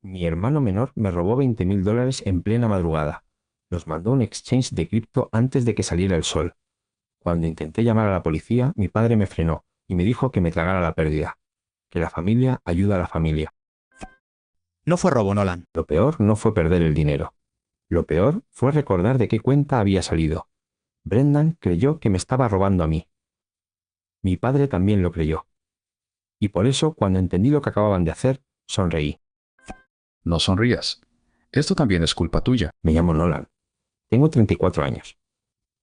Mi hermano menor me robó $20.000 en plena madrugada. Los mandó a un exchange de cripto antes de que saliera el sol. Cuando intenté llamar a la policía, mi padre me frenó y me dijo que me tragara la pérdida. Que la familia ayuda a la familia. No fue robo, Nolan. Lo peor no fue perder el dinero. Lo peor fue recordar de qué cuenta había salido. Brendan creyó que me estaba robando a mí. Mi padre también lo creyó. Y por eso, cuando entendí lo que acababan de hacer, sonreí. No sonrías. Esto también es culpa tuya. Me llamo Nolan. Tengo 34 años.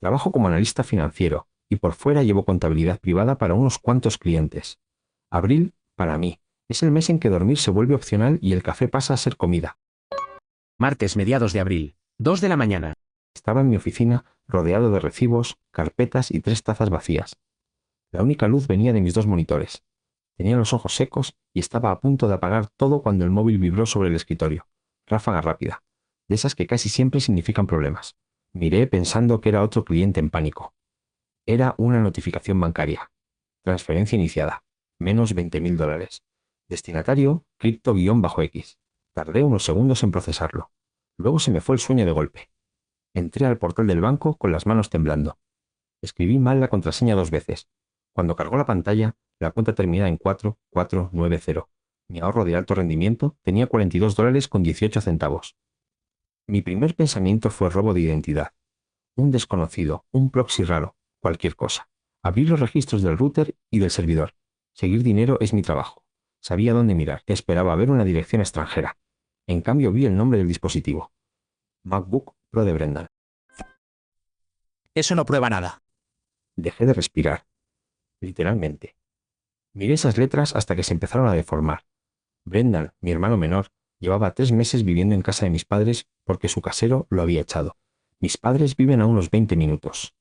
Trabajo como analista financiero y por fuera llevo contabilidad privada para unos cuantos clientes. Abril, para mí, es el mes en que dormir se vuelve opcional y el café pasa a ser comida. Martes, mediados de abril, 2 de la mañana. Estaba en mi oficina, rodeado de recibos, carpetas y 3 tazas vacías. La única luz venía de mis 2 monitores. Tenía los ojos secos y estaba a punto de apagar todo cuando el móvil vibró sobre el escritorio. Ráfaga rápida, de esas que casi siempre significan problemas. Miré pensando que era otro cliente en pánico. Era una notificación bancaria. Transferencia iniciada. Menos $20.000. Destinatario, cripto-x. Tardé unos segundos en procesarlo. Luego se me fue el sueño de golpe. Entré al portal del banco con las manos temblando. Escribí mal la contraseña 2 veces. Cuando cargó la pantalla, la cuenta terminaba en 4490. Mi ahorro de alto rendimiento tenía $42.18. Mi primer pensamiento fue robo de identidad. Un desconocido, un proxy raro, cualquier cosa. Abrí los registros del router y del servidor. Seguir dinero es mi trabajo. Sabía dónde mirar. Esperaba ver una dirección extranjera. En cambio vi el nombre del dispositivo. MacBook Pro de Brendan. Eso no prueba nada. Dejé de respirar. Literalmente. Miré esas letras hasta que se empezaron a deformar. Brendan, mi hermano menor, llevaba 3 meses viviendo en casa de mis padres porque su casero lo había echado. Mis padres viven a unos 20 minutos.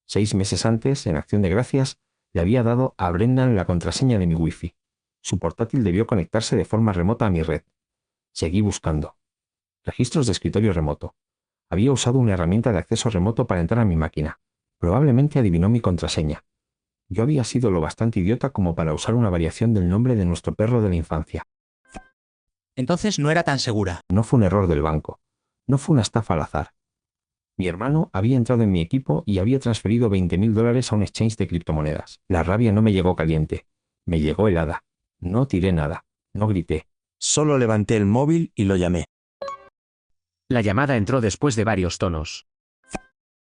6 meses antes, en Acción de Gracias, le había dado a Brendan la contraseña de mi wifi. Su portátil debió conectarse de forma remota a mi red. Seguí buscando. Registros de escritorio remoto. Había usado una herramienta de acceso remoto para entrar a mi máquina. Probablemente adivinó mi contraseña. Yo había sido lo bastante idiota como para usar una variación del nombre de nuestro perro de la infancia. Entonces no era tan segura. No fue un error del banco. No fue una estafa al azar. Mi hermano había entrado en mi equipo y había transferido $20.000 a un exchange de criptomonedas. La rabia no me llegó caliente. Me llegó helada. No tiré nada. No grité. Solo levanté el móvil y lo llamé. La llamada entró después de varios tonos.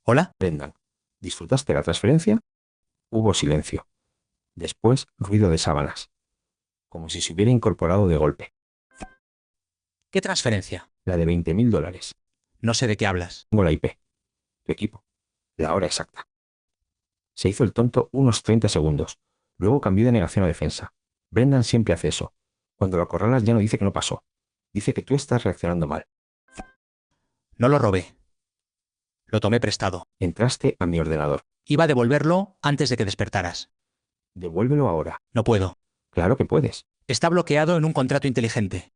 ¿Hola? Brendan, ¿disfrutaste la transferencia? Hubo silencio. Después, ruido de sábanas. Como si se hubiera incorporado de golpe. ¿Qué transferencia? La de $20.000. No sé de qué hablas. Tengo la IP. Tu equipo. La hora exacta. Se hizo el tonto unos 30 segundos. Luego cambió de negación a defensa. Brendan siempre hace eso. Cuando lo acorralas ya no dice que no pasó. Dice que tú estás reaccionando mal. No lo robé. Lo tomé prestado. Entraste a mi ordenador. Iba a devolverlo antes de que despertaras. Devuélvelo ahora. No puedo. Claro que puedes. Está bloqueado en un contrato inteligente.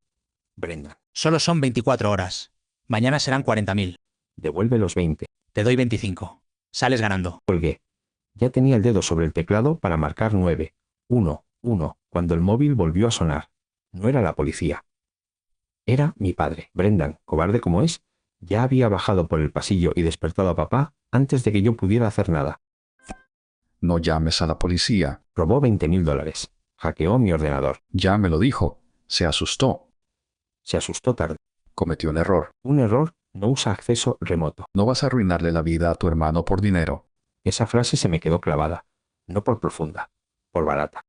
Brendan, Solo son 24 horas. Mañana serán 40.000. devuelve los 20. Te doy 25. Sales ganando. Colgué. Ya tenía el dedo sobre el teclado para marcar 9, 1, 1, cuando el móvil volvió a sonar. No era la policía. Era mi padre. Brendan, cobarde como es, ya había bajado por el pasillo y despertado a papá antes de que yo pudiera hacer nada. No llames a la policía. Robó $20.000. Hackeó mi ordenador. Ya me lo dijo. Se asustó. Se asustó tarde. Cometió un error. Un error no usa acceso remoto. No vas a arruinarle la vida a tu hermano por dinero. Esa frase se me quedó clavada. No por profunda, por barata.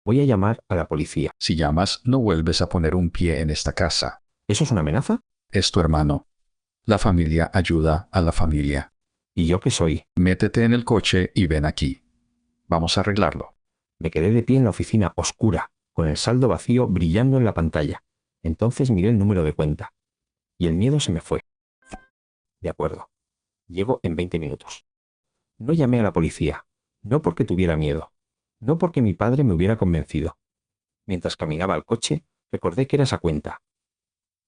Voy a llamar a la policía. Si llamas, no vuelves a poner un pie en esta casa. ¿Eso es una amenaza? Es tu hermano. La familia ayuda a la familia. ¿Y yo qué soy? Métete en el coche y ven aquí. Vamos a arreglarlo. Me quedé de pie en la oficina oscura, con el saldo vacío brillando en la pantalla. Entonces miré el número de cuenta. Y el miedo se me fue. De acuerdo. Llego en 20 minutos. No llamé a la policía. No porque tuviera miedo. No porque mi padre me hubiera convencido. Mientras caminaba al coche, recordé que era esa cuenta.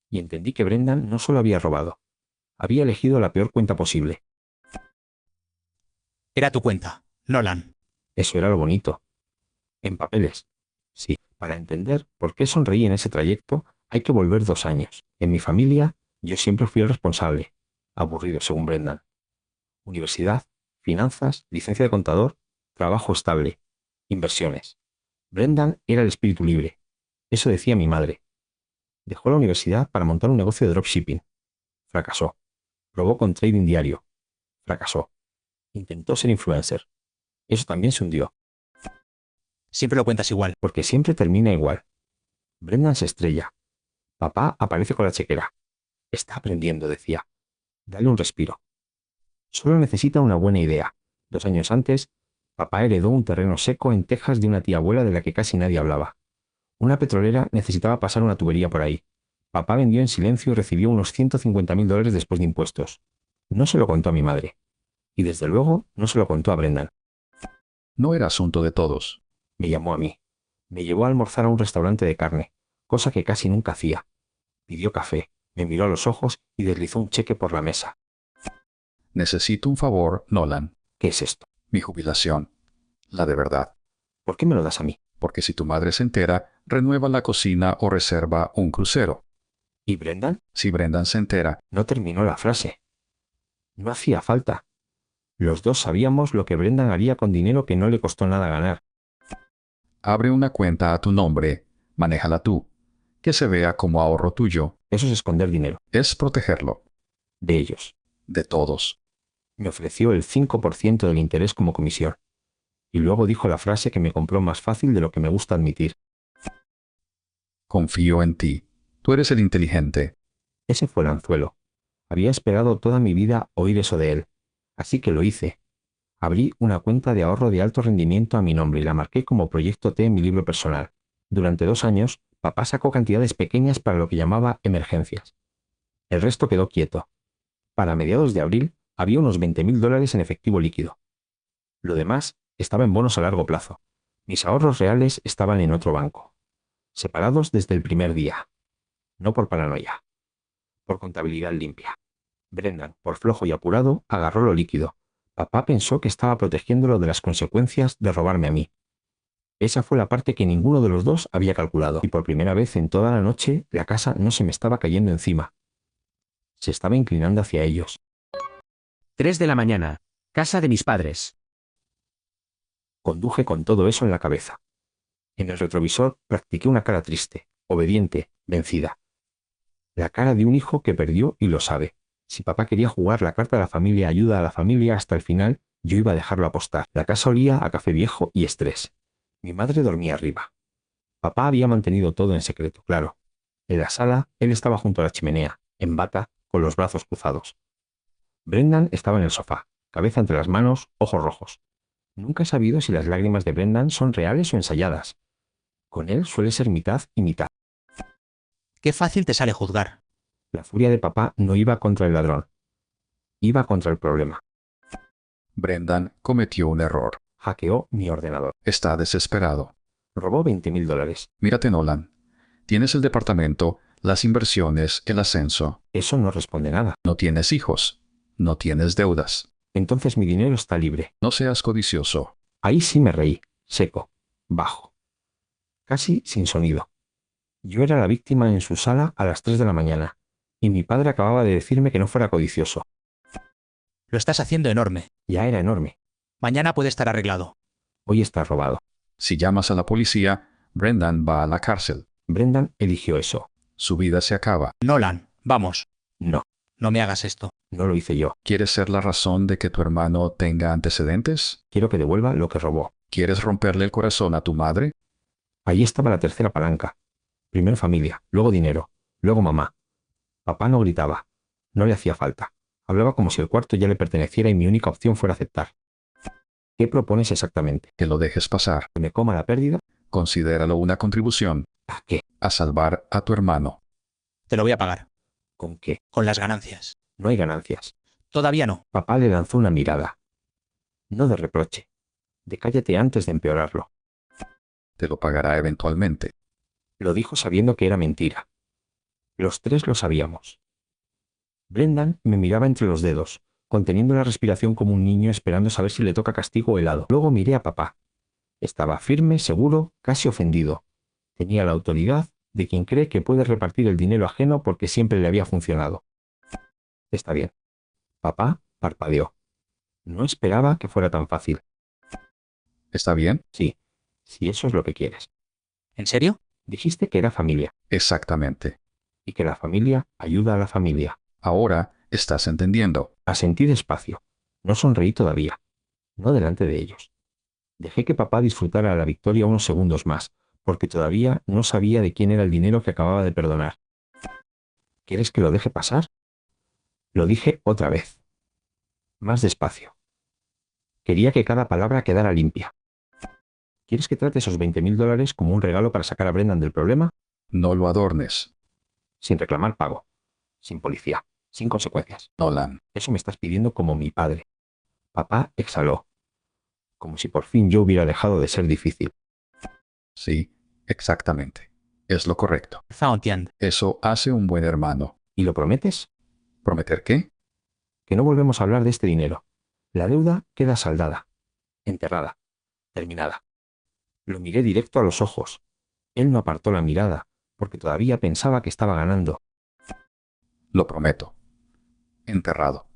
Y entendí que Brendan no solo había robado. Había elegido la peor cuenta posible. Era tu cuenta, Nolan. Eso era lo bonito. En papeles. Sí, para entender por qué sonreí en ese trayecto, Hay que volver 2 años. En mi familia, yo siempre fui el responsable. Aburrido, según Brendan. Universidad, finanzas, licencia de contador, trabajo estable, inversiones. Brendan era el espíritu libre. Eso decía mi madre. Dejó la universidad para montar un negocio de dropshipping. Fracasó. Probó con trading diario. Fracasó. Intentó ser influencer. Eso también se hundió, Siempre lo cuentas igual. porque siempre termina igual. Brendan se estrella. Papá aparece con la chequera. Está aprendiendo, decía. Dale un respiro. Solo necesita una buena idea. 2 años antes, papá heredó un terreno seco en Texas de una tía abuela de la que casi nadie hablaba. Una petrolera necesitaba pasar una tubería por ahí. Papá vendió en silencio y recibió unos $150,000 después de impuestos. No se lo contó a mi madre. Y desde luego no se lo contó a Brendan. No era asunto de todos. Me llamó a mí. Me llevó a almorzar a un restaurante de carne, cosa que casi nunca hacía. Pidió café, me miró a los ojos y deslizó un cheque por la mesa. Necesito un favor, Nolan. ¿Qué es esto? Mi jubilación. La de verdad. ¿Por qué me lo das a mí? Porque si tu madre se entera, renueva la cocina o reserva un crucero. ¿Y Brendan? Si Brendan se entera, No terminó la frase. No hacía falta. Los dos sabíamos lo que Brendan haría con dinero que no le costó nada ganar. abre una cuenta a tu nombre, manéjala tú. Que se vea como ahorro tuyo. Eso es esconder dinero. Es protegerlo. De ellos. De todos. Me ofreció el 5% del interés como comisión. Y luego dijo la frase que me compró más fácil de lo que me gusta admitir. Confío en ti. Tú eres el inteligente. Ese fue el anzuelo. Había esperado toda mi vida oír eso de él. Así que lo hice. Abrí una cuenta de ahorro de alto rendimiento a mi nombre y la marqué como Proyecto T en mi libro personal. Durante 2 años, papá sacó cantidades pequeñas para lo que llamaba emergencias. El resto quedó quieto. Para mediados de abril, había unos $20,000 en efectivo líquido. Lo demás estaba en bonos a largo plazo. Mis ahorros reales estaban en otro banco. Separados desde el primer día. No por paranoia. Por contabilidad limpia. Brendan, por flojo y apurado, agarró lo líquido. Papá pensó que estaba protegiéndolo de las consecuencias de robarme a mí. Esa fue la parte que ninguno de los dos había calculado, y por primera vez en toda la noche la casa no se me estaba cayendo encima. Se estaba inclinando hacia ellos. 3 de la mañana. Casa de mis padres. Conduje con todo eso en la cabeza. En el retrovisor practiqué una cara triste, obediente, vencida. La cara de un hijo que perdió y lo sabe. Si papá quería jugar la carta de la familia ayuda a la familia hasta el final, yo iba a dejarlo apostar. La casa olía a café viejo y estrés. Mi madre dormía arriba. Papá había mantenido todo en secreto, claro. En la sala, él estaba junto a la chimenea, en bata, con los brazos cruzados. Brendan estaba en el sofá, cabeza entre las manos, ojos rojos. Nunca he sabido si las lágrimas de Brendan son reales o ensayadas. Con él suele ser mitad y mitad. Qué fácil te sale juzgar. La furia de papá no iba contra el ladrón. Iba contra el problema. Brendan cometió un error. Hackeó mi ordenador. Está desesperado. Robó $20,000. Mírate, Nolan. Tienes el departamento, las inversiones, el ascenso. Eso no responde nada. No tienes hijos. No tienes deudas. Entonces mi dinero está libre. No seas codicioso. Ahí sí me reí, seco, bajo. Casi sin sonido. Yo era la víctima en su sala a las 3 de la mañana, y mi padre acababa de decirme que no fuera codicioso. Lo estás haciendo enorme. Ya era enorme. Mañana puede estar arreglado. Hoy está robado. Si llamas a la policía, Brendan va a la cárcel. Brendan eligió eso. Su vida se acaba. Nolan, vamos. No, No me hagas esto. no lo hice yo. ¿Quieres ser la razón de que tu hermano tenga antecedentes? Quiero que devuelva lo que robó. ¿Quieres romperle el corazón a tu madre? Allí estaba la tercera palanca. Primero familia, luego dinero, luego mamá. Papá no gritaba. No le hacía falta. Hablaba como si el cuarto ya le perteneciera y mi única opción fuera aceptar. ¿Qué propones exactamente? Que lo dejes pasar. ¿Que me coma la pérdida? Considéralo una contribución ¿A qué? a salvar a tu hermano. Te lo voy a pagar. ¿Con qué? Con las ganancias. No hay ganancias. Todavía no. Papá le lanzó una mirada. No de reproche. De cállate antes de empeorarlo. Te lo pagará eventualmente. Lo dijo sabiendo que era mentira. Los tres lo sabíamos. Brendan me miraba entre los dedos, conteniendo la respiración como un niño esperando saber si le toca castigo o helado. Luego miré a papá. Estaba firme, seguro, casi ofendido. Tenía la autoridad de quien cree que puede repartir el dinero ajeno porque siempre le había funcionado. Está bien. Papá parpadeó. No esperaba que fuera tan fácil. ¿Está bien? Sí, si eso es lo que quieres. ¿En serio? Dijiste que era familia, Exactamente. y que la familia ayuda a la familia. Ahora estás entendiendo. Asentí despacio. No sonreí todavía. No delante de ellos. Dejé que papá disfrutara la victoria unos segundos más, porque todavía no sabía de quién era el dinero que acababa de perdonar. ¿Quieres que lo deje pasar? Lo dije otra vez. Más despacio. Quería que cada palabra quedara limpia. ¿Quieres que trate esos $20.000 como un regalo para sacar a Brendan del problema? No lo adornes, Sin reclamar pago. Sin policía. Sin consecuencias. Nolan. Eso me estás pidiendo como mi padre. Papá exhaló. Como si por fin yo hubiera dejado de ser difícil. Sí, exactamente. Es lo correcto. Zauntian. Eso hace un buen hermano. ¿Y lo prometes? ¿Prometer qué? Que no volvemos a hablar de este dinero. La deuda queda saldada. Enterrada. Terminada. Lo miré directo a los ojos. Él no apartó la mirada, porque todavía pensaba que estaba ganando. Lo prometo. Enterrado.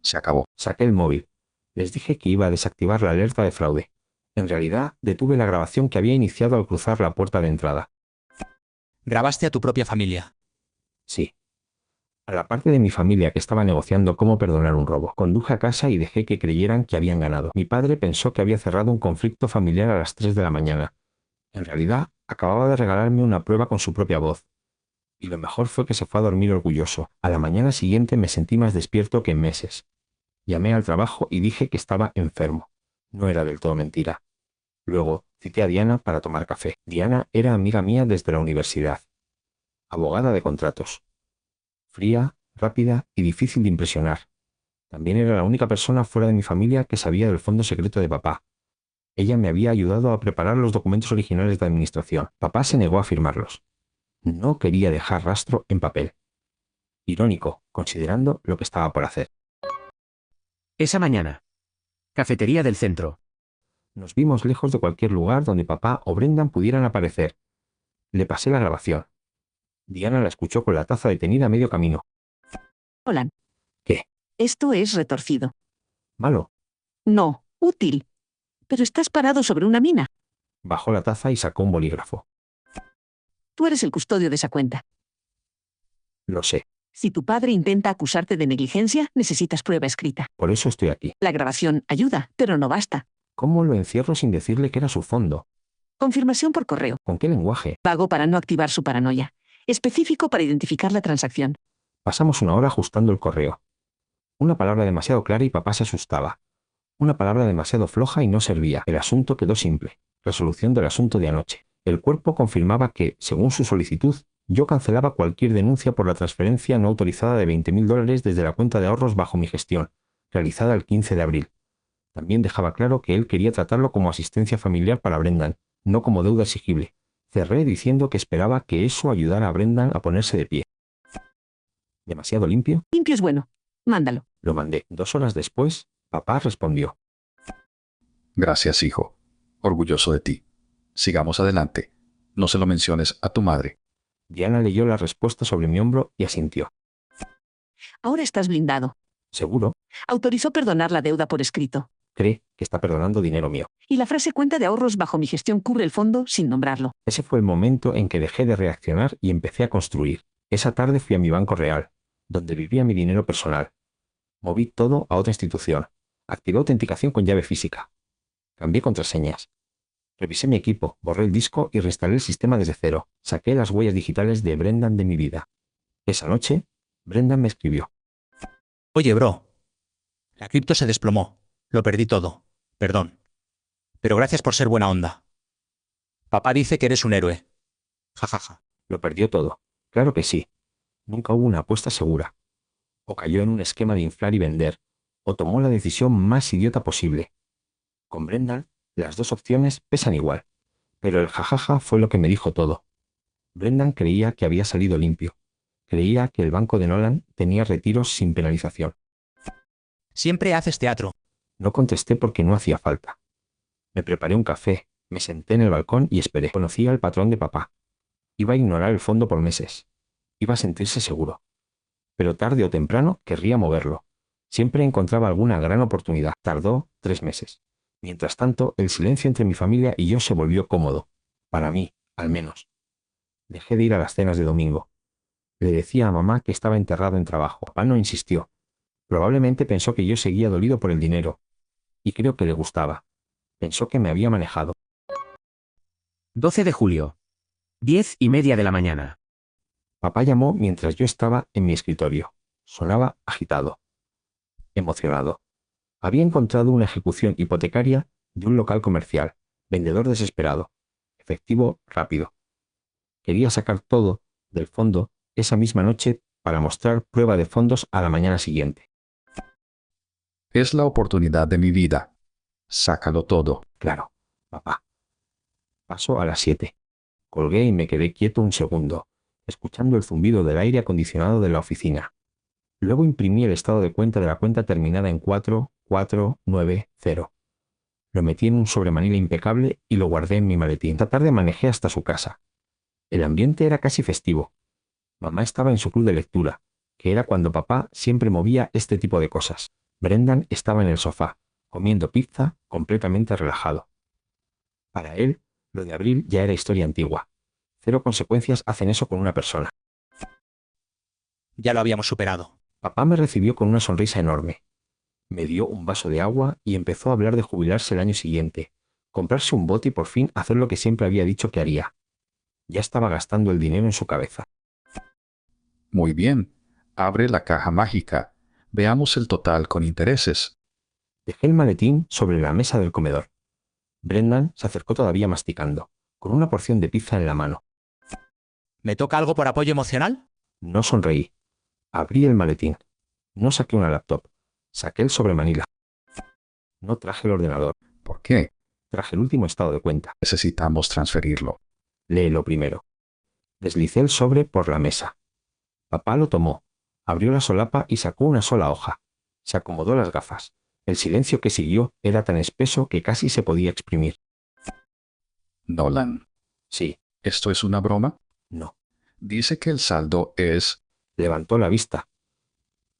Se acabó. Saqué el móvil. Les dije que iba a desactivar la alerta de fraude. En realidad, detuve la grabación que había iniciado al cruzar la puerta de entrada. Grabaste a tu propia familia. Sí. A la parte de mi familia que estaba negociando cómo perdonar un robo, conduje a casa y dejé que creyeran que habían ganado. Mi padre pensó que había cerrado un conflicto familiar a las 3 de la mañana. En realidad, acababa de regalarme una prueba con su propia voz. Y lo mejor fue que se fue a dormir orgulloso. A la mañana siguiente me sentí más despierto que en meses. Llamé al trabajo y dije que estaba enfermo. No era del todo mentira. Luego, cité a Diana para tomar café. Diana era amiga mía desde la universidad. Abogada de contratos. Fría, rápida y difícil de impresionar. También era la única persona fuera de mi familia que sabía del fondo secreto de papá. Ella me había ayudado a preparar los documentos originales de administración. Papá se negó a firmarlos. No quería dejar rastro en papel. Irónico, considerando lo que estaba por hacer. Esa mañana. Cafetería del centro. Nos vimos lejos de cualquier lugar donde papá o Brendan pudieran aparecer. Le pasé la grabación. Diana la escuchó con la taza detenida a medio camino. Nolan. ¿Qué? Esto es retorcido. Malo. No, útil. Pero estás parado sobre una mina. Bajó la taza y sacó un bolígrafo. Tú eres el custodio de esa cuenta. Lo sé. Si tu padre intenta acusarte de negligencia, necesitas prueba escrita. Por eso estoy aquí. La grabación ayuda, pero no basta. ¿Cómo lo encierro sin decirle que era su fondo? Confirmación por correo. ¿Con qué lenguaje? Vago para no activar su paranoia. Específico para identificar la transacción. Pasamos una hora ajustando el correo. Una palabra demasiado clara y papá se asustaba. Una palabra demasiado floja y no servía. El asunto quedó simple. Resolución del asunto de anoche. El cuerpo confirmaba que, según su solicitud, yo cancelaba cualquier denuncia por la transferencia no autorizada de $20.000 desde la cuenta de ahorros bajo mi gestión, realizada el 15 de abril. También dejaba claro que él quería tratarlo como asistencia familiar para Brendan, no como deuda exigible. Cerré diciendo que esperaba que eso ayudara a Brendan a ponerse de pie. ¿Demasiado limpio? Limpio es bueno. Mándalo. Lo mandé. 2 horas después, papá respondió. Gracias, hijo. Orgulloso de ti. Sigamos adelante. No se lo menciones a tu madre. Diana leyó la respuesta sobre mi hombro y asintió. Ahora estás blindado. ¿Seguro? Autorizó perdonar la deuda por escrito. Cree que está perdonando dinero mío. Y la frase cuenta de ahorros bajo mi gestión cubre el fondo sin nombrarlo. Ese fue el momento en que dejé de reaccionar y empecé a construir. Esa tarde fui a mi banco real, donde vivía mi dinero personal. Moví todo a otra institución. Activé autenticación con llave física. Cambié contraseñas. Revisé mi equipo, borré el disco y reinstalé el sistema desde cero. Saqué las huellas digitales de Brendan de mi vida. Esa noche, Brendan me escribió. Oye, bro. La cripto se desplomó. Lo perdí todo. Perdón. Pero gracias por ser buena onda. Papá dice que eres un héroe. Ja, ja, ja. Lo perdió todo. Claro que sí. Nunca hubo una apuesta segura. O cayó en un esquema de inflar y vender, o tomó la decisión más idiota posible. Con Brendan, las dos opciones pesan igual. Pero el jajaja fue lo que me dijo todo. Brendan creía que había salido limpio. Creía que el banco de Nolan tenía retiros sin penalización. Siempre haces teatro. No contesté porque no hacía falta. Me preparé un café, me senté en el balcón y esperé. Conocía al patrón de papá. Iba a ignorar el fondo por meses. Iba a sentirse seguro. Pero tarde o temprano querría moverlo. Siempre encontraba alguna gran oportunidad. Tardó 3 meses. Mientras tanto, el silencio entre mi familia y yo se volvió cómodo. Para mí, al menos. Dejé de ir a las cenas de domingo. Le decía a mamá que estaba enterrado en trabajo. Papá no insistió. Probablemente pensó que yo seguía dolido por el dinero. Y creo que le gustaba. Pensó que me había manejado. 12 de julio. 10:30 de la mañana. Papá llamó mientras yo estaba en mi escritorio. Sonaba agitado. Emocionado. Había encontrado una ejecución hipotecaria de un local comercial. Vendedor desesperado. Efectivo rápido. Quería sacar todo del fondo esa misma noche para mostrar prueba de fondos a la mañana siguiente. Es la oportunidad de mi vida. Sácalo todo. Claro, papá. Pasó a las 7. Colgué y me quedé quieto un segundo, escuchando el zumbido del aire acondicionado de la oficina. Luego imprimí el estado de cuenta de la cuenta terminada en 4490. Lo metí en un sobremanila impecable y lo guardé en mi maletín. Esta tarde manejé hasta su casa. El ambiente era casi festivo. Mamá estaba en su club de lectura, que era cuando papá siempre movía este tipo de cosas. Brendan estaba en el sofá, comiendo pizza, completamente relajado. Para él, lo de Abril ya era historia antigua. 0 consecuencias hacen eso con una persona. Ya lo habíamos superado. Papá me recibió con una sonrisa enorme. Me dio un vaso de agua y empezó a hablar de jubilarse el año siguiente, comprarse un bote y por fin hacer lo que siempre había dicho que haría. Ya estaba gastando el dinero en su cabeza. Muy bien. Abre la caja mágica. Veamos el total con intereses. Dejé el maletín sobre la mesa del comedor. Brendan se acercó todavía masticando, con una porción de pizza en la mano. ¿Me toca algo por apoyo emocional? No sonreí. Abrí el maletín. No saqué una laptop. Saqué el sobremanila. No traje el ordenador. ¿Por qué? Traje el último estado de cuenta. Necesitamos transferirlo. Léelo primero. Deslicé el sobre por la mesa. Papá lo tomó. Abrió la solapa y sacó una sola hoja. Se acomodó las gafas. El silencio que siguió era tan espeso que casi se podía exprimir. Nolan, Sí, ¿esto es una broma? no. Dice que el saldo es... Levantó la vista.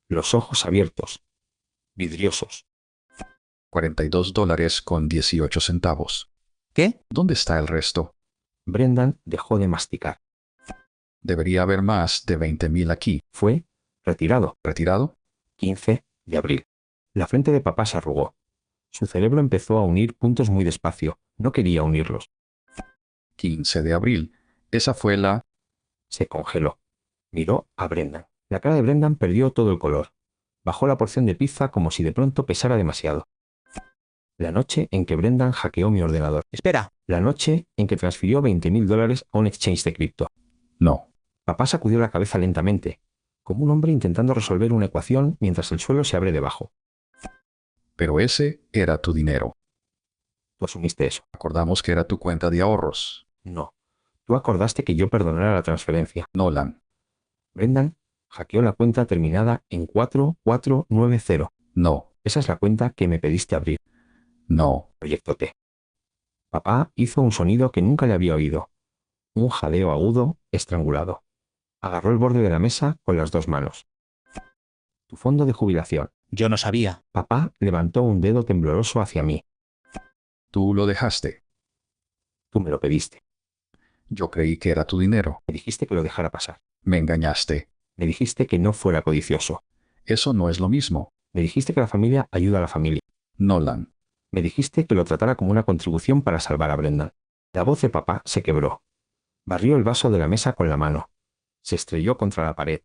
Los ojos abiertos. Vidriosos. $42.18. ¿Qué? ¿Dónde está el resto? Brendan dejó de masticar. Debería haber más de 20.000 aquí. Fue retirado. ¿Retirado? 15 de abril. La frente de papá se arrugó. Su cerebro empezó a unir puntos muy despacio. No quería unirlos. 15 de abril. Esa fue la... Se congeló. Miró a Brendan. La cara de Brendan perdió todo el color. Bajó la porción de pizza como si de pronto pesara demasiado. La noche en que Brendan hackeó mi ordenador. Espera. La noche en que transfirió $20.000 a un exchange de cripto. No. Papá sacudió la cabeza lentamente, como un hombre intentando resolver una ecuación mientras el suelo se abre debajo. Pero ese era tu dinero. Tú asumiste eso. Acordamos que era tu cuenta de ahorros. No. Tú acordaste que yo perdonara la transferencia. Nolan. Brendan hackeó la cuenta terminada en 4490. No. Esa es la cuenta que me pediste abrir. No. Proyecto T. Papá hizo un sonido que nunca le había oído. Un jadeo agudo, estrangulado. Agarró el borde de la mesa con las 2 manos. Tu fondo de jubilación. Yo no sabía. Papá levantó un dedo tembloroso hacia mí. Tú lo dejaste. Tú me lo pediste. Yo creí que era tu dinero. Me dijiste que lo dejara pasar. Me engañaste. Me dijiste que no fuera codicioso. Eso no es lo mismo. Me dijiste que la familia ayuda a la familia. Nolan. Me dijiste que lo tratara como una contribución para salvar a Brendan. La voz de papá se quebró. Barrió el vaso de la mesa con la mano. Se estrelló contra la pared.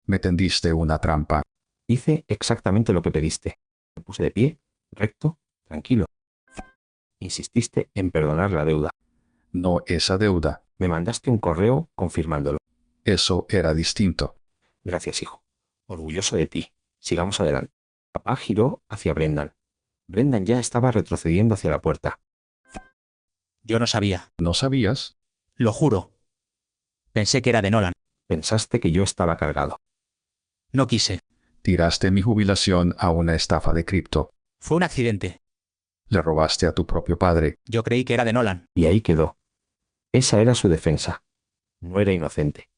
Me tendiste una trampa. Hice exactamente lo que pediste. Me puse de pie, recto, tranquilo. Insististe en perdonar la deuda. No esa deuda. Me mandaste un correo confirmándolo. Eso era distinto. Gracias, hijo. Orgulloso de ti. Sigamos adelante. Papá giró hacia Brendan. Brendan ya estaba retrocediendo hacia la puerta. Yo no sabía. ¿No sabías? Lo juro. Pensé que era de Nolan. Pensaste que yo estaba cargado. No quise. Tiraste mi jubilación a una estafa de cripto. Fue un accidente. Le robaste a tu propio padre. Yo creí que era de Nolan. Y ahí quedó. Esa era su defensa. No era inocente.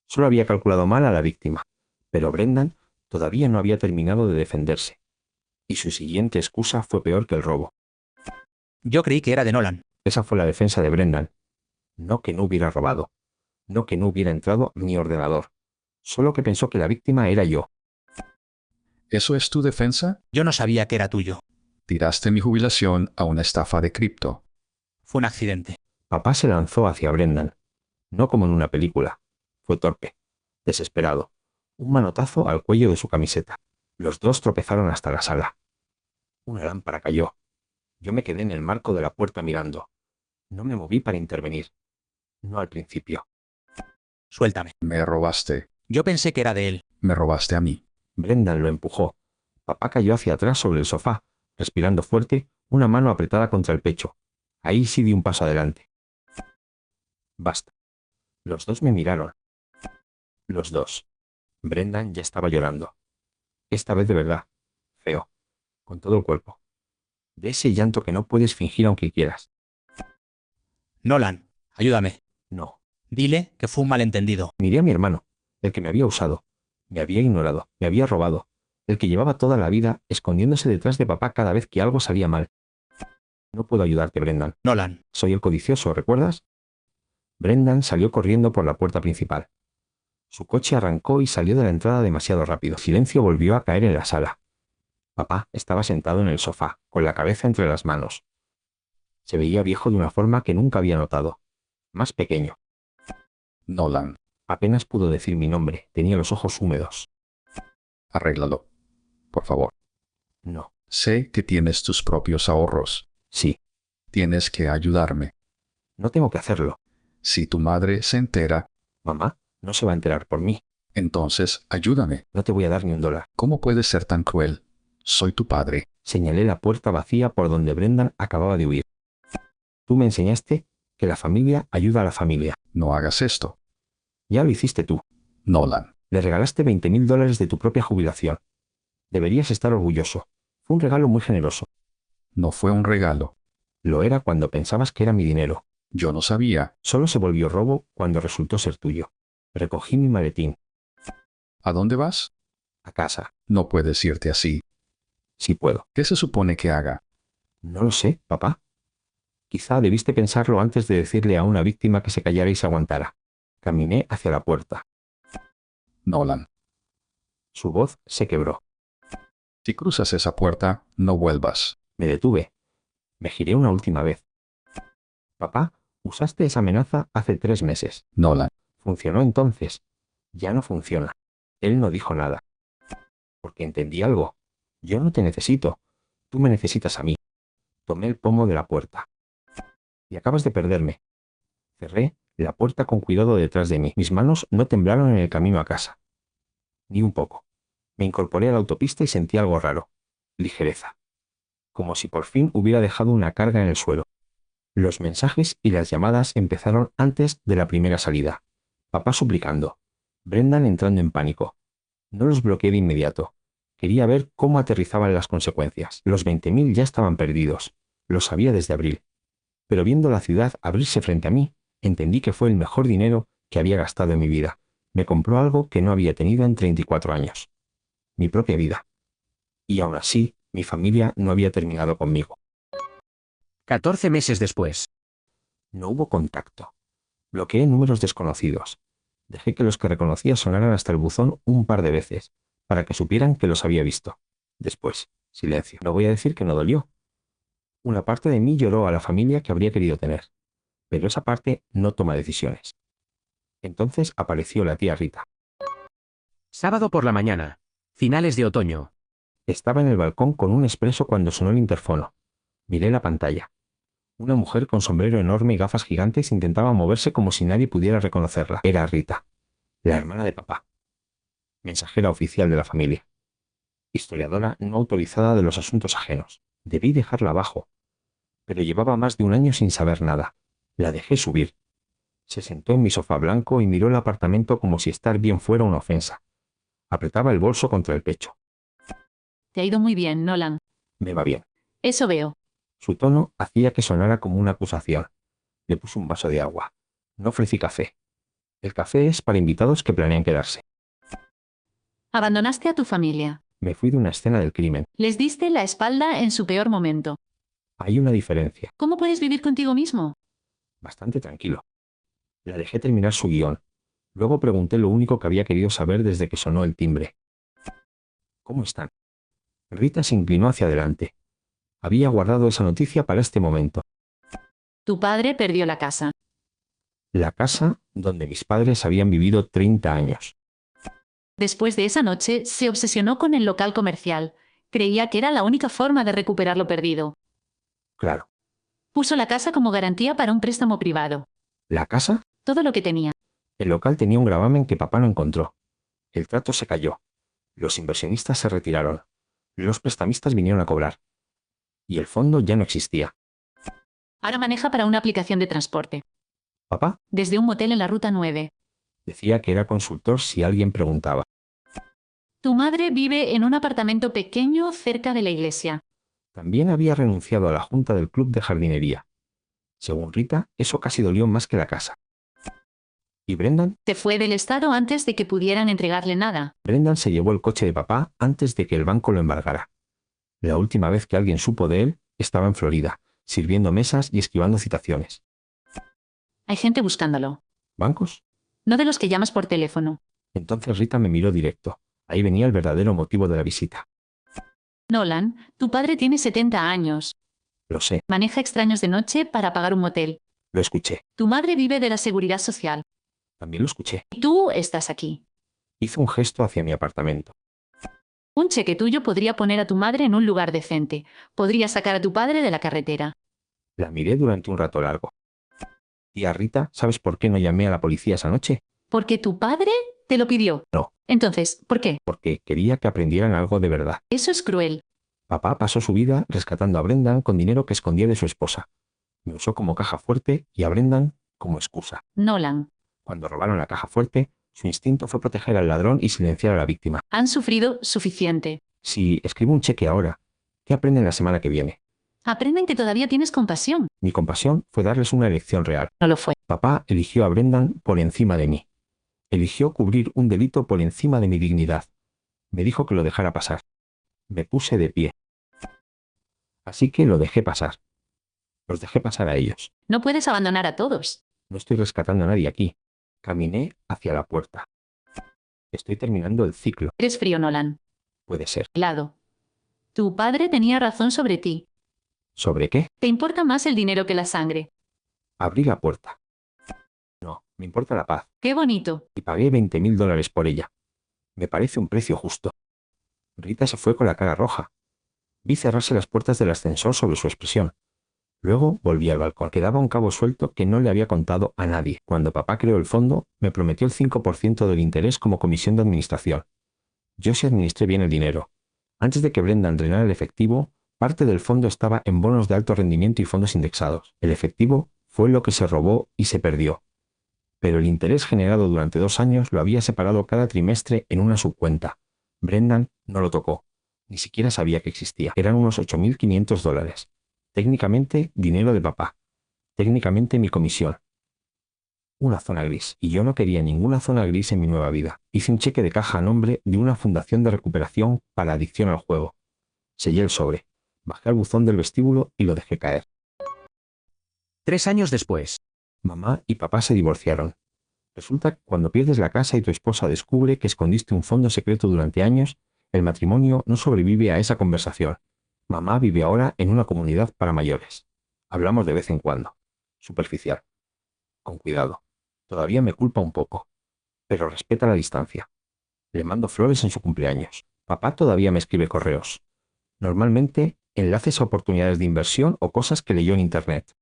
Solo había calculado mal a la víctima. Pero Brendan todavía no había terminado de defenderse. Y su siguiente excusa fue peor que el robo. Yo creí que era de Nolan. Esa fue la defensa de Brendan. No que no hubiera robado. No que no hubiera entrado a mi ordenador. Solo que pensó que la víctima era yo. ¿Eso es tu defensa? Yo no sabía que era tuyo. Tiraste mi jubilación a una estafa de cripto. Fue un accidente. Papá se lanzó hacia Brendan. No como en una película. Fue torpe. Desesperado. Un manotazo al cuello de su camiseta. Los dos tropezaron hasta la sala. Una lámpara cayó. Yo me quedé en el marco de la puerta mirando. No me moví para intervenir. No al principio. Suéltame. Me robaste. Yo pensé que era de él. Me robaste a mí. Brendan lo empujó. Papá cayó hacia atrás sobre el sofá, respirando fuerte, una mano apretada contra el pecho. Ahí sí di un paso adelante. Basta. Los dos me miraron. Los dos. Brendan ya estaba llorando. Esta vez de verdad. Feo. Con todo el cuerpo. De ese llanto que no puedes fingir aunque quieras. Nolan, ayúdame. No. Dile que fue un malentendido. Miré a mi hermano, el que me había usado, me había ignorado, me había robado, el que llevaba toda la vida escondiéndose detrás de papá cada vez que algo salía mal. No puedo ayudarte, Brendan. Nolan, Soy el codicioso, ¿recuerdas? Brendan salió corriendo por la puerta principal. Su coche arrancó y salió de la entrada demasiado rápido. Silencio volvió a caer en la sala. Papá estaba sentado en el sofá, con la cabeza entre las manos. Se veía viejo de una forma que nunca había notado. Más pequeño. Nolan, Apenas pudo decir mi nombre. Tenía los ojos húmedos. arréglalo. Por favor. No. Sé que tienes tus propios ahorros. Sí. Tienes que ayudarme. No tengo que hacerlo. Si tu madre se entera, Mamá no se va a enterar por mí. entonces ayúdame. No te voy a dar ni un dólar. ¿Cómo puedes ser tan cruel? Soy tu padre. Señalé la puerta vacía por donde Brendan acababa de huir. Tú me enseñaste que la familia ayuda a la familia. No hagas esto. Ya lo hiciste tú. Nolan, Le regalaste $20,000 de tu propia jubilación. Deberías estar orgulloso. Fue un regalo muy generoso. no fue un regalo. Lo era cuando pensabas que era mi dinero. Yo no sabía. Solo se volvió robo cuando resultó ser tuyo. Recogí mi maletín. ¿A dónde vas? A casa. No puedes irte así. Si puedo. ¿Qué se supone que haga? No lo sé, papá. Quizá debiste pensarlo antes de decirle a una víctima que se callara y se aguantara. Caminé hacia la puerta. Nolan, Su voz se quebró. si cruzas esa puerta, no vuelvas. Me detuve. Me giré una última vez. Papá, usaste esa amenaza hace 3 meses. Nolan, ¿Funcionó entonces? Ya no funciona. Él no dijo nada. Porque entendí algo. Yo no te necesito. Tú me necesitas a mí. Tomé el pomo de la puerta. Y acabas de perderme. Cerré la puerta con cuidado detrás de mí. Mis manos no temblaron en el camino a casa. Ni un poco. Me incorporé a la autopista y sentí algo raro. Ligereza. Como si por fin hubiera dejado una carga en el suelo. Los mensajes y las llamadas empezaron antes de la primera salida. Papá suplicando. Brendan entrando en pánico. No los bloqueé de inmediato. Quería ver cómo aterrizaban las consecuencias. Los 20,000 ya estaban perdidos. Lo sabía desde abril. Pero viendo la ciudad abrirse frente a mí, entendí que fue el mejor dinero que había gastado en mi vida. Me compró algo que no había tenido en 34 años. Mi propia vida. Y aún así, mi familia no había terminado conmigo. 14 meses después. No hubo contacto. Bloqueé números desconocidos. Dejé que los que reconocía sonaran hasta el buzón un par de veces, para que supieran que los había visto. Después, silencio. No voy a decir que no dolió. Una parte de mí lloró a la familia que habría querido tener, pero esa parte no toma decisiones. Entonces apareció la tía Rita. Sábado por la mañana. Finales de otoño. Estaba en el balcón con un expreso cuando sonó el interfono. Miré la pantalla. Una mujer con sombrero enorme y gafas gigantes intentaba moverse como si nadie pudiera reconocerla. Era Rita, la hermana de papá. Mensajera oficial de la familia. Historiadora no autorizada de los asuntos ajenos. Debí dejarla abajo. Pero llevaba más de un año sin saber nada. La dejé subir. Se sentó en mi sofá blanco y miró el apartamento como si estar bien fuera una ofensa. Apretaba el bolso contra el pecho. Te ha ido muy bien, Nolan. Me va bien. Eso veo. Su tono hacía que sonara como una acusación. Le puse un vaso de agua. No ofrecí café. El café es para invitados que planean quedarse. Abandonaste a tu familia. Me fui de una escena del crimen. Les diste la espalda en su peor momento. Hay una diferencia. ¿Cómo puedes vivir contigo mismo? Bastante tranquilo. La dejé terminar su guión. Luego pregunté lo único que había querido saber desde que sonó el timbre. ¿Cómo están? Rita se inclinó hacia adelante. Había guardado esa noticia para este momento. Tu padre perdió la casa. La casa donde mis padres habían vivido 30 años. Después de esa noche, se obsesionó con el local comercial. Creía que era la única forma de recuperar lo perdido. Claro. Puso la casa como garantía para un préstamo privado. ¿La casa? Todo lo que tenía. El local tenía un gravamen que papá no encontró. El trato se cayó. Los inversionistas se retiraron. Los prestamistas vinieron a cobrar. Y el fondo ya no existía. Ahora maneja para una aplicación de transporte. Papá Desde un motel en la Ruta 9. decía que era consultor si alguien preguntaba. Tu madre vive en un apartamento pequeño cerca de la iglesia. También había renunciado a la junta del club de jardinería. Según Rita, eso casi dolió más que la casa. ¿Y Brendan? Se fue del estado antes de que pudieran entregarle nada. Brendan se llevó el coche de papá antes de que el banco lo embargara. La última vez que alguien supo de él, estaba en Florida, sirviendo mesas y esquivando citaciones. Hay gente buscándolo. ¿Bancos? No de los que llamas por teléfono. Entonces Rita me miró directo. Ahí venía el verdadero motivo de la visita. Nolan, tu padre tiene 70 años. Lo sé, Maneja extraños de noche para pagar un motel. lo escuché. Tu madre vive de la seguridad social. También lo escuché. Y tú estás aquí. Hizo un gesto hacia mi apartamento. Un cheque tuyo podría poner a tu madre en un lugar decente. Podría sacar a tu padre de la carretera. La miré durante un rato largo. Tía Rita, ¿sabes por qué no llamé a la policía esa noche? ¿Porque tu padre te lo pidió? No. Entonces, ¿por qué? Porque quería que aprendieran algo de verdad. Eso es cruel. Papá pasó su vida rescatando a Brendan con dinero que escondía de su esposa. Me usó como caja fuerte y a Brendan como excusa. Nolan, Cuando robaron la caja fuerte, su instinto fue proteger al ladrón y silenciar a la víctima. han sufrido suficiente. Si escribo un cheque ahora, ¿qué aprenden la semana que viene? Aprenden que todavía tienes compasión. Mi compasión fue darles una elección real. No lo fue. Papá eligió a Brendan por encima de mí. Eligió cubrir un delito por encima de mi dignidad. Me dijo que lo dejara pasar. Me puse de pie. Así que lo dejé pasar. Los dejé pasar a ellos. No puedes abandonar a todos. No estoy rescatando a nadie aquí. Caminé hacia la puerta. Estoy terminando el ciclo. Eres frío, Nolan. Puede ser. Helado. Tu padre tenía razón sobre ti. ¿Sobre qué? Te importa más el dinero que la sangre. Abrí la puerta. No, me importa la paz. Qué bonito. Y pagué $20.000 por ella. Me parece un precio justo. Rita se fue con la cara roja. Vi cerrarse las puertas del ascensor sobre su expresión. Luego volví al balcón. Quedaba un cabo suelto que no le había contado a nadie. Cuando papá creó el fondo, me prometió el 5% del interés como comisión de administración. Yo sí administré bien el dinero. Antes de que Brendan drenara el efectivo, parte del fondo estaba en bonos de alto rendimiento y fondos indexados. El efectivo fue lo que se robó y se perdió. Pero el interés generado durante 2 años lo había separado cada trimestre en una subcuenta. Brendan no lo tocó. Ni siquiera sabía que existía. Eran unos $8.500. Técnicamente, dinero de papá. Técnicamente, mi comisión. Una zona gris. Y yo no quería ninguna zona gris en mi nueva vida. Hice un cheque de caja a nombre de una fundación de recuperación para adicción al juego. Sellé el sobre. Bajé al buzón del vestíbulo y lo dejé caer. 3 años después. Mamá y papá se divorciaron. Resulta que cuando pierdes la casa y tu esposa descubre que escondiste un fondo secreto durante años, el matrimonio no sobrevive a esa conversación. Mamá vive ahora en una comunidad para mayores. Hablamos de vez en cuando. Superficial. Con cuidado. Todavía me culpa un poco. Pero respeta la distancia. Le mando flores en su cumpleaños. Papá todavía me escribe correos. Normalmente, enlaces a oportunidades de inversión o cosas que leyó en internet.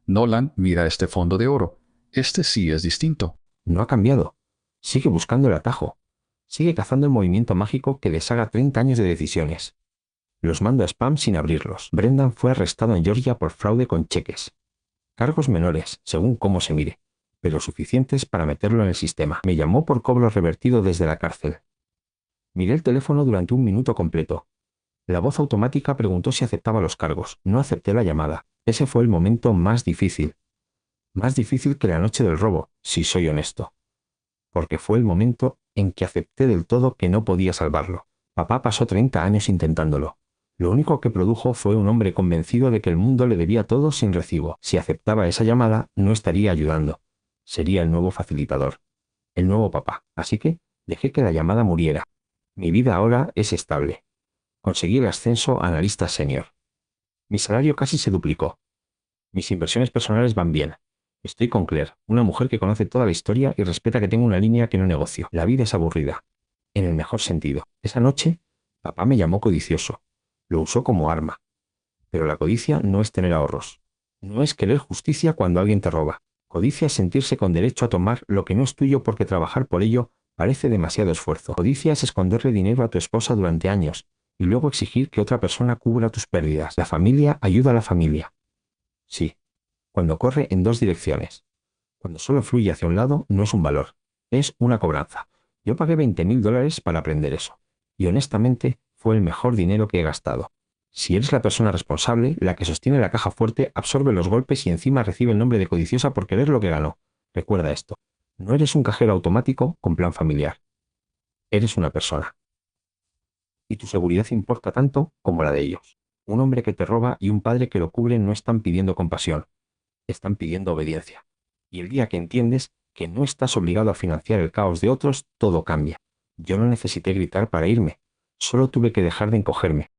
Nolan, mira este fondo de oro. Este sí es distinto. No ha cambiado. Sigue buscando el atajo. Sigue cazando el movimiento mágico que deshaga 30 años de decisiones. Los mando a spam sin abrirlos. Brendan fue arrestado en Georgia por fraude con cheques. Cargos menores, según cómo se mire, pero suficientes para meterlo en el sistema. Me llamó por cobro revertido desde la cárcel. Miré el teléfono durante 1 minuto completo. La voz automática preguntó si aceptaba los cargos. No acepté la llamada. Ese fue el momento más difícil. Más difícil que la noche del robo, si soy honesto. Porque fue el momento en que acepté del todo que no podía salvarlo. Papá pasó 30 años intentándolo. Lo único que produjo fue un hombre convencido de que el mundo le debía todo sin recibo. Si aceptaba esa llamada, no estaría ayudando. Sería el nuevo facilitador. El nuevo papá. Así que dejé que la llamada muriera. Mi vida ahora es estable. Conseguí el ascenso a analista senior. Mi salario casi se duplicó. Mis inversiones personales van bien. Estoy con Claire, una mujer que conoce toda la historia y respeta que tengo una línea que no negocio. La vida es aburrida. En el mejor sentido. Esa noche, papá me llamó codicioso. Lo usó como arma. Pero la codicia no es tener ahorros. No es querer justicia cuando alguien te roba. Codicia es sentirse con derecho a tomar lo que no es tuyo porque trabajar por ello parece demasiado esfuerzo. Codicia es esconderle dinero a tu esposa durante años y luego exigir que otra persona cubra tus pérdidas. La familia ayuda a la familia. Sí, cuando corre en dos direcciones. Cuando solo fluye hacia un lado, no es un valor, es una cobranza. Yo pagué $20.000 para aprender eso. Y honestamente, fue el mejor dinero que he gastado. Si eres la persona responsable, la que sostiene la caja fuerte, absorbe los golpes y encima recibe el nombre de codiciosa por querer lo que ganó. Recuerda esto. No eres un cajero automático con plan familiar. Eres una persona. Y tu seguridad importa tanto como la de ellos. Un hombre que te roba y un padre que lo cubre no están pidiendo compasión. Están pidiendo obediencia. Y el día que entiendes que no estás obligado a financiar el caos de otros, todo cambia. Yo no necesité gritar para irme. Solo tuve que dejar de encogerme.